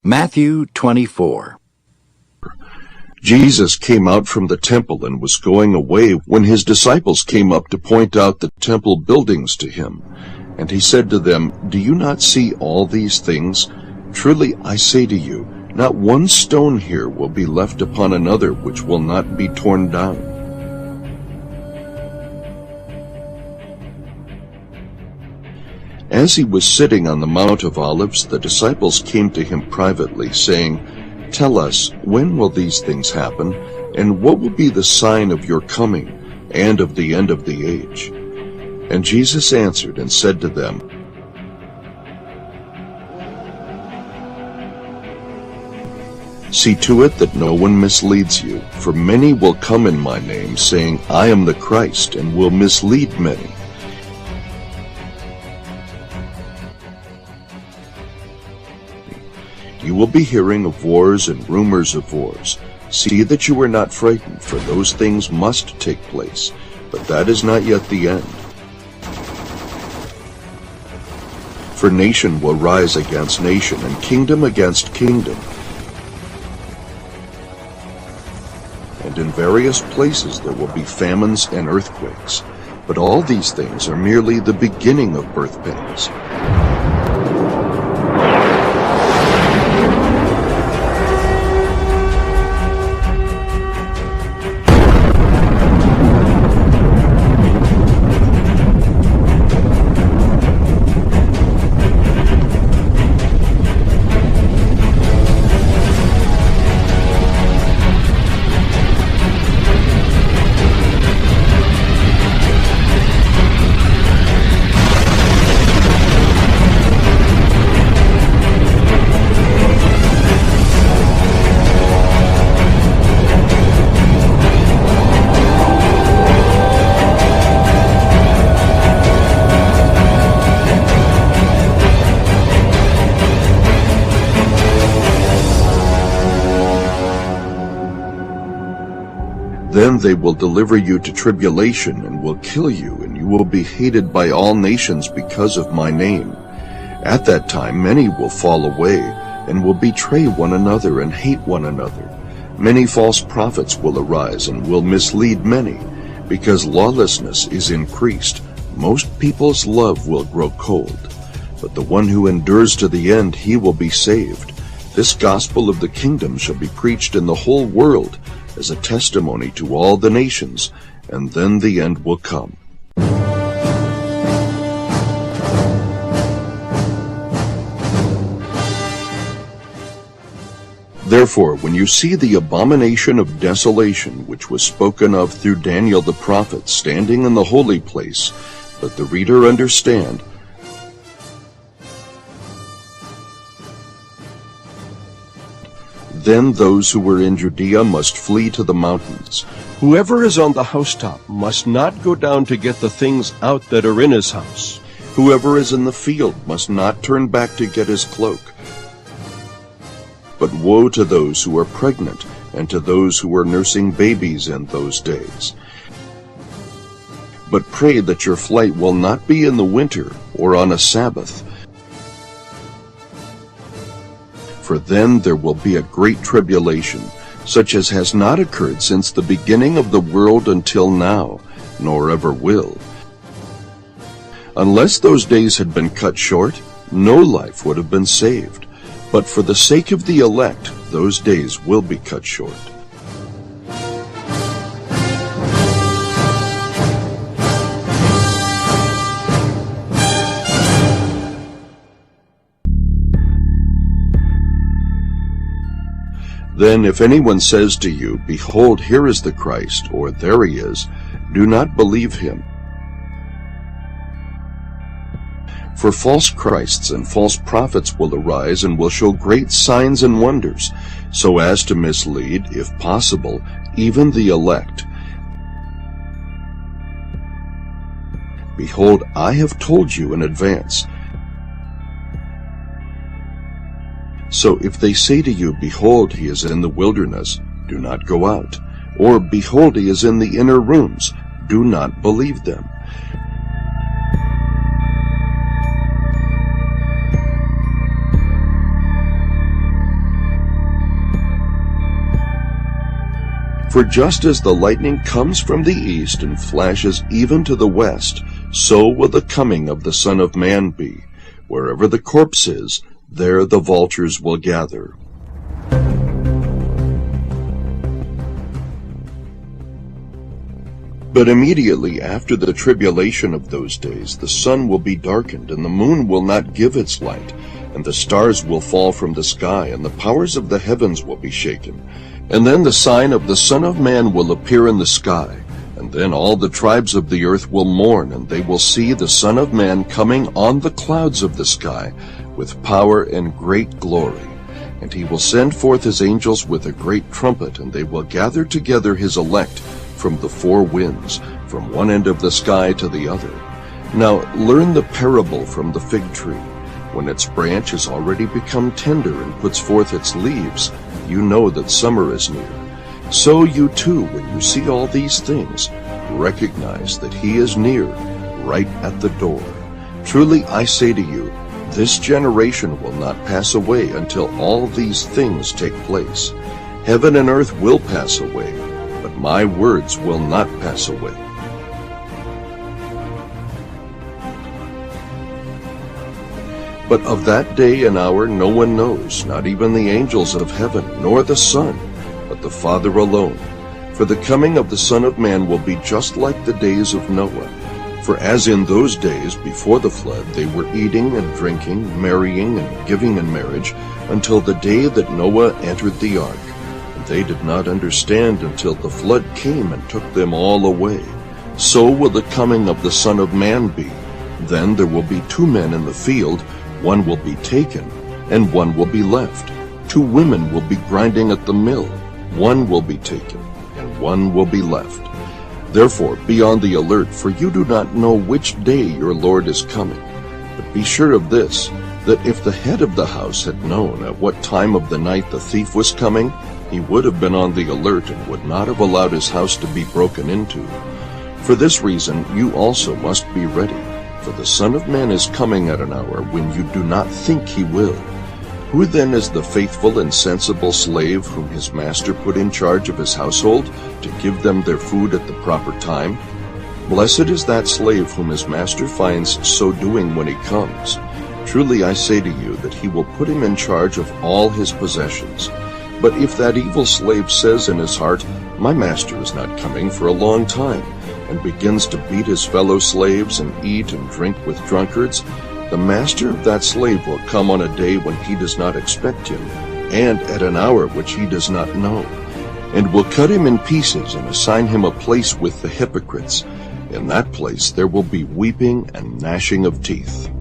Matthew 24. Jesus came out from the temple and was going away when his disciples came up to point out the temple buildings to him. And he said to them, "Do you not see all these things? Truly I say to you, not one stone here will be left upon another which will not be torn down." As he was sitting on the Mount of Olives, the disciples came to him privately, saying, "Tell us, when will these things happen, and what will be the sign of your coming and of the end of the age?" And Jesus answered and said to them, "See to it that no one misleads you, for many will come in my name, saying, 'I am the Christ,' and will mislead many. You will be hearing of wars and rumors of wars. See that you are not frightened, for those things must take place, but that is not yet the end. For nation will rise against nation, and kingdom against kingdom. And in various places there will be famines and earthquakes. But all these things are merely the beginning of birth pains." Then they will deliver you to tribulation and will kill you, and you will be hated by all nations because of my name. At that time many will fall away and will betray one another and hate one another. Many false prophets will arise and will mislead many. Because lawlessness is increased, most people's love will grow cold. But the one who endures to the end, he will be saved. This gospel of the kingdom shall be preached in the whole world as a testimony to all the nations, and then the end will come. Therefore, when you see the abomination of desolation, which was spoken of through Daniel the prophet, standing in the holy place, let the reader understand. Then those who were in Judea must flee to the mountains. Whoever is on the housetop must not go down to get the things out that are in his house. Whoever is in the field must not turn back to get his cloak. But woe to those who are pregnant and to those who are nursing babies in those days. But pray that your flight will not be in the winter or on a Sabbath, for then there will be a great tribulation, such as has not occurred since the beginning of the world until now, nor ever will. Unless those days had been cut short, no life would have been saved. But for the sake of the elect, those days will be cut short. Then if anyone says to you, "Behold, here is the Christ," or "There he is," do not believe him. For false Christs and false prophets will arise and will show great signs and wonders, so as to mislead, if possible, even the elect. Behold, I have told you in advance. So if they say to you, "Behold, he is in the wilderness," do not go out. Or, "Behold, he is in the inner rooms," do not believe them. For just as the lightning comes from the east and flashes even to the west, so will the coming of the Son of Man be. Wherever the corpse is, there the vultures will gather. But immediately after the tribulation of those days, the sun will be darkened, and the moon will not give its light, and the stars will fall from the sky, and the powers of the heavens will be shaken. And then the sign of the Son of Man will appear in the sky, and then all the tribes of the earth will mourn, and they will see the Son of Man coming on the clouds of the sky, with power and great glory. And he will send forth his angels with a great trumpet, and they will gather together his elect from the four winds, from one end of the sky to the other. Now learn the parable from the fig tree. When its branch has already become tender and puts forth its leaves, you know that summer is near. So you too, when you see all these things, recognize that he is near, right at the door. Truly I say to you, this generation will not pass away until all these things take place. Heaven and earth will pass away, but my words will not pass away. But of that day and hour no one knows, not even the angels of heaven, nor the Son, but the Father alone. For the coming of the Son of Man will be just like the days of Noah. For as in those days before the flood they were eating and drinking, marrying and giving in marriage, until the day that Noah entered the ark. And they did not understand until the flood came and took them all away. So will the coming of the Son of Man be. Then there will be two men in the field, one will be taken, and one will be left. Two women will be grinding at the mill, one will be taken, and one will be left. Therefore be on the alert, for you do not know which day your Lord is coming. But be sure of this, that if the head of the house had known at what time of the night the thief was coming, he would have been on the alert and would not have allowed his house to be broken into. For this reason you also must be ready. For the Son of Man is coming at an hour when you do not think he will. Who then is the faithful and sensible slave whom his master put in charge of his household to give them their food at the proper time? Blessed is that slave whom his master finds so doing when he comes. Truly I say to you that he will put him in charge of all his possessions. But if that evil slave says in his heart, my master is not coming for a long time, and begins to beat his fellow slaves and eat and drink with drunkards, the master of that slave will come on a day when he does not expect him, and at an hour which he does not know, and will cut him in pieces and assign him a place with the hypocrites. In that place there will be weeping and gnashing of teeth.